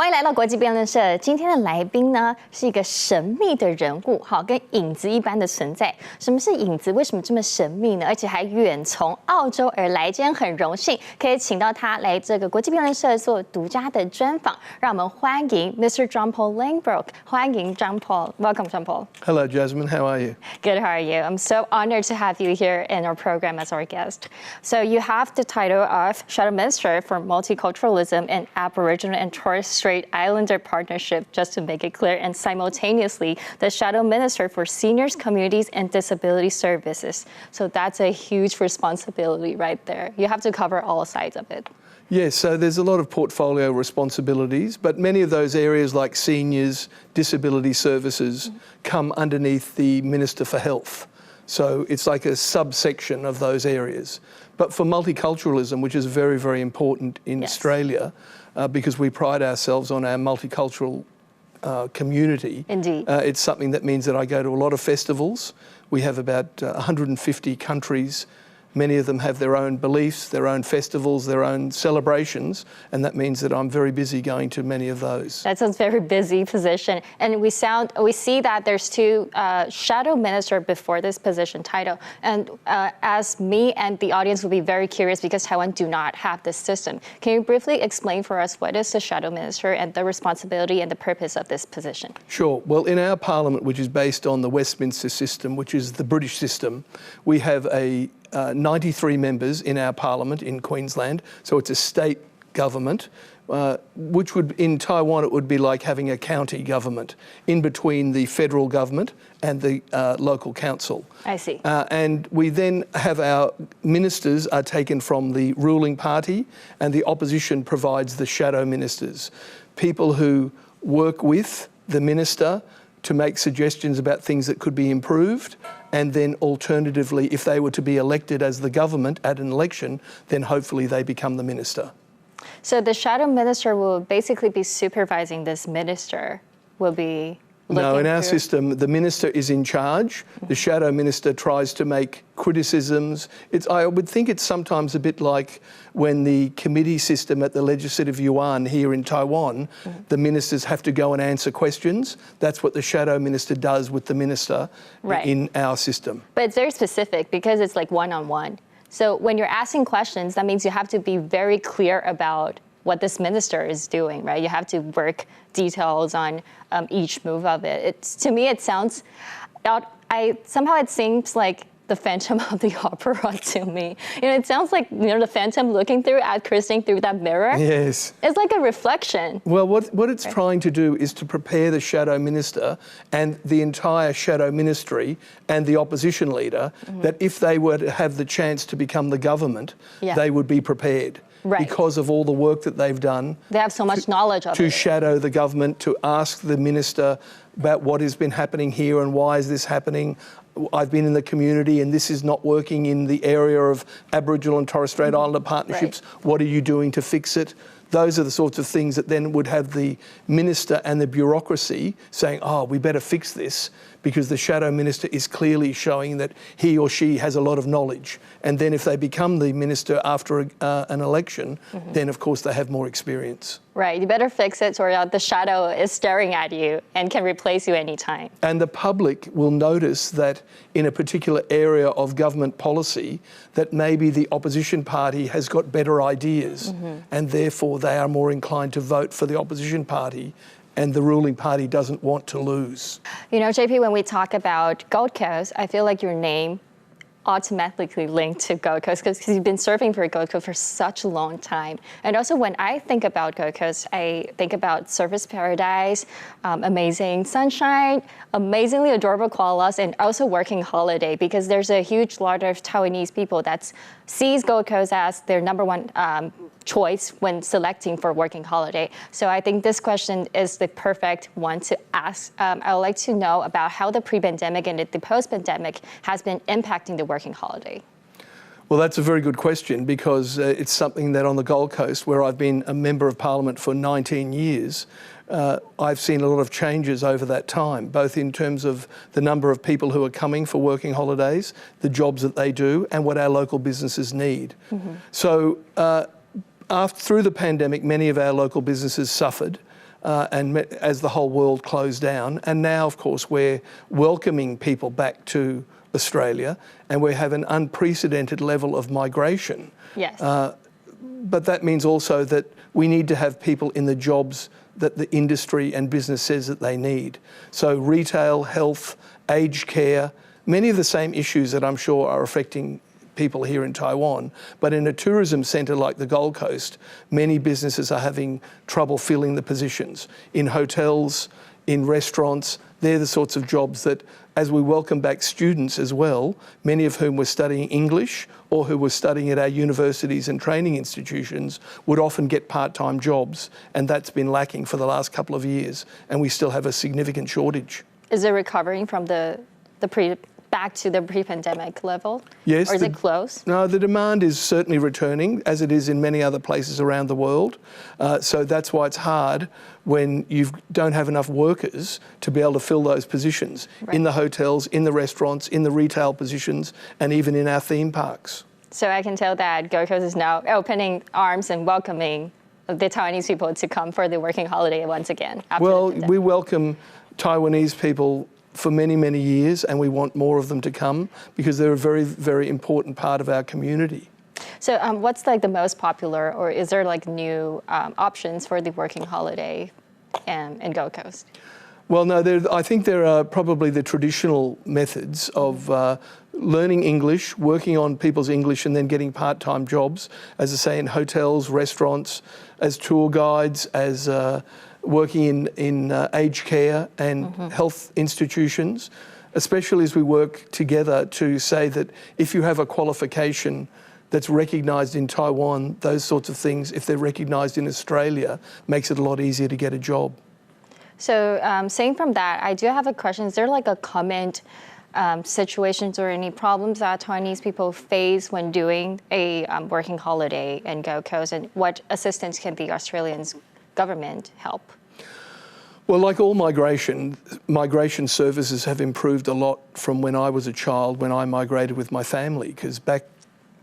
欢迎来到国际辩论社。今天的来宾呢是一个神秘的人物，好，跟影子一般的存在。什么是影子？为什么这么神秘呢？而且还远从澳洲而来。今天很荣幸可以请到他来这个国际辩论社做独家的专访。让我们欢迎 Mr. John-Paul Langbroek。欢迎 John-Paul。Welcome, John-Paul. Hello, Jasmine. How are you? Good. How are you? I'm so honored to have you here in our program as our guest. So you have the title of Shadow Minister for Multiculturalism and Aboriginal and Torres Strait Islander Partnership, just to make it clear, and simultaneously the Shadow Minister for Seniors, Communities, and Disability Services. So that's a huge responsibility right there. You have to cover all sides of it. Yes, so there's a lot of portfolio responsibilities, but many of those areas like seniors, disability services come underneath the Minister for Health. So it's like a subsection of those areas. But for multiculturalism, which is very, very important in Australia, because we pride ourselves on our multicultural community. Indeed. It's something that means that I go to a lot of festivals. We have about 150 countries. Many of them have their own beliefs, their own festivals, their own celebrations, and that means that I'm very busy going to many of those. That sounds very busy position. And we see that there's two shadow minister before this position title. And as me and the audience will be very curious because Taiwan do not have this system. Can you briefly explain for us what is the shadow minister and the responsibility and the purpose of this position? Sure. Well, in our parliament, which is based on the Westminster system, which is the British system, we have 93 members in our parliament in Queensland, so it's a state government, which would, in Taiwan, it would be like having a county government in between the federal government and the local council. I see. And we then have our ministers are taken from the ruling party, and the opposition provides the shadow ministers, people who work with the minister to make suggestions about things that could be improved, and then alternatively, if they were to be elected as the government at an election, then hopefully they become the minister. So the shadow minister will basically be supervising this minister, will be No, in our system, the minister is in charge. The shadow minister tries to make criticisms. I would think it's sometimes a bit like when the committee system at the Legislative Yuan here in Taiwan, the ministers have to go and answer questions. That's what the shadow minister does with the minister in our system. But it's very specific because it's like one-on-one. So when you're asking questions, that means you have to be very clear about what this minister is doing, right? You have to work details on each move of it. To me, it sounds, somehow it seems like the Phantom of the Opera to me. It sounds like, the Phantom looking at Christine through that mirror. Yes. It's like a reflection. Well, what it's trying to do is to prepare the shadow minister and the entire shadow ministry and the opposition leader that if they were to have the chance to become the government, they would be prepared. Right. Because of all the work that they've done. They have so much knowledge of it. To shadow the government, to ask the minister about what has been happening here and why is this happening. I've been in the community and this is not working in the area of Aboriginal and Torres Strait Islander partnerships. Right. What are you doing to fix it? Those are the sorts of things that then would have the minister and the bureaucracy saying, oh, we better fix this, because the shadow minister is clearly showing that he or she has a lot of knowledge. And then if they become the minister after an election, then of course they have more experience. Right, you better fix it or the shadow is staring at you and can replace you anytime. And the public will notice that in a particular area of government policy that maybe the opposition party has got better ideas and therefore they are more inclined to vote for the opposition party, and the ruling party doesn't want to lose. JP, when we talk about Gold Coast, I feel like your name automatically linked to Gold Coast because you've been serving for Gold Coast for such a long time. And also when I think about Gold Coast, I think about Surfers Paradise, amazing sunshine, amazingly adorable koalas, and also working holiday, because there's a huge lot of Taiwanese people that sees Gold Coast as their number one choice when selecting for working holiday. So I think this question is the perfect one to ask. I would like to know about how the pre-pandemic and the post-pandemic has been impacting the working holiday. Well, that's a very good question, because it's something that on the Gold Coast, where I've been a Member of Parliament for 19 years, I've seen a lot of changes over that time, both in terms of the number of people who are coming for working holidays, the jobs that they do, and what our local businesses need. So through the pandemic, many of our local businesses suffered. as the whole world closed down. And now, of course, we're welcoming people back to Australia, and we have an unprecedented level of migration. Yes. But that means also that we need to have people in the jobs that the industry and business says that they need. So retail, health, aged care, many of the same issues that I'm sure are affecting people here in Taiwan. But in a tourism centre like the Gold Coast, many businesses are having trouble filling the positions. In hotels, in restaurants, they're the sorts of jobs that, as we welcome back students as well, many of whom were studying English or who were studying at our universities and training institutions, would often get part-time jobs. And that's been lacking for the last couple of years. And we still have a significant shortage. Is it recovering from back to the pre-pandemic level? Yes. Or is it close? No, the demand is certainly returning, as it is in many other places around the world. So that's why it's hard when you don't have enough workers to be able to fill those positions in the hotels, in the restaurants, in the retail positions, and even in our theme parks. So I can tell that Gold Coast is now opening arms and welcoming the Taiwanese people to come for the working holiday once again. Well, we welcome Taiwanese people for many, many years, and we want more of them to come because they're a very, very important part of our community. So what's like the most popular, or is there like new options for the working holiday in Gold Coast? Well, no, I think there are probably the traditional methods of learning English, working on people's English, and then getting part-time jobs, as I say, in hotels, restaurants, as tour guides, as working in aged care and health institutions, especially as we work together to say that if you have a qualification that's recognised in Taiwan, those sorts of things, if they're recognised in Australia, makes it a lot easier to get a job. So saying from that, I do have a question. Is there like a common situations or any problems that Taiwanese people face when doing a working holiday in Gold Coast, and what assistance can the Australian government help? Well, like all migration services have improved a lot from when I was a child, when I migrated with my family, because back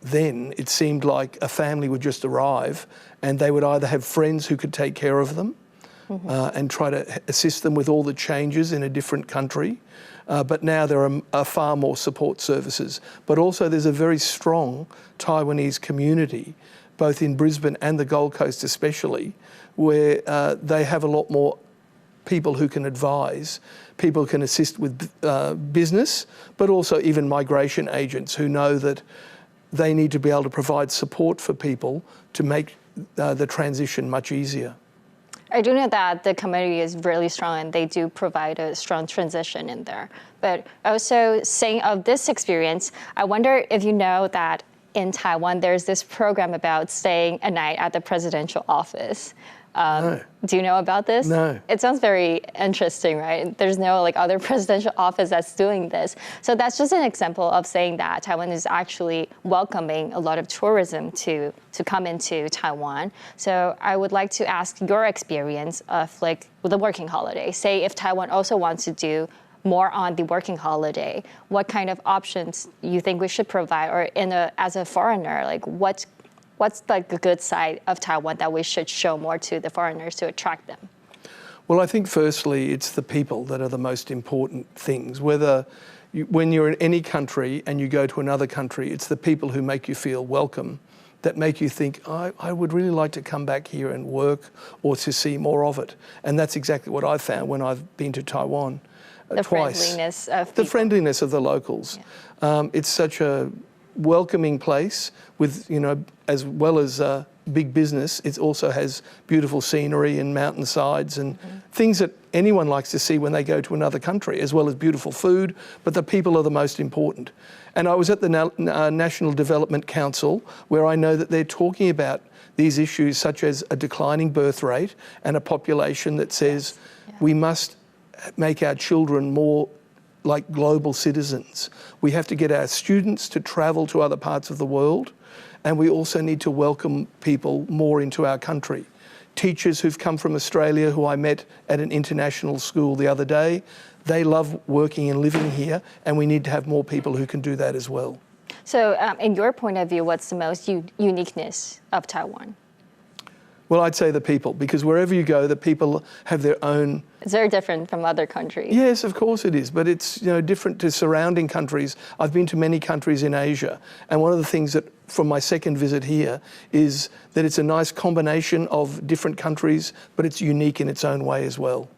then it seemed like a family would just arrive and they would either have friends who could take care of them and try to assist them with all the changes in a different country. But now there are far more support services. But also there's a very strong Taiwanese community, both in Brisbane and the Gold Coast especially, where they have a lot more people who can advise, people can assist with business, but also even migration agents who know that they need to be able to provide support for people to make the transition much easier. I do know that the community is really strong and they do provide a strong transition in there. But also saying of this experience, I wonder if you know that in Taiwan, there's this program about staying a night at the presidential office. No. Do you know about this? No. It sounds very interesting, right? There's no like other presidential office that's doing this. So that's just an example of saying that Taiwan is actually welcoming a lot of tourism to come into Taiwan. So I would like to ask your experience of like with the working holiday. Say if Taiwan also wants to do more on the working holiday, what kind of options you think we should provide, or as a foreigner, like what's like the good side of Taiwan that we should show more to the foreigners to attract them? Well, I think firstly, it's the people that are the most important things. When you're in any country and you go to another country, it's the people who make you feel welcome, that make you think, I would really like to come back here and work or to see more of it. And that's exactly what I've found when I've been to Taiwan twice. Friendliness of people. The friendliness of the locals. Yeah. It's such a welcoming place with, as well as big business, it also has beautiful scenery and mountainsides and things that anyone likes to see when they go to another country, as well as beautiful food, but the people are the most important. And I was at the National Development Council, where I know that they're talking about these issues such as a declining birth rate and a population that says we must make our children more like global citizens. We have to get our students to travel to other parts of the world, and we also need to welcome people more into our country. Teachers who've come from Australia, who I met at an international school the other day, they love working and living here, and we need to have more people who can do that as well. So in your point of view, what's the most uniqueness of Taiwan? Well, I'd say the people, because wherever you go, the people have their own. It's very different from other countries. Yes, of course it is, but it's different to surrounding countries. I've been to many countries in Asia, and one of the things that from my second visit here is that it's a nice combination of different countries, but it's unique in its own way as well.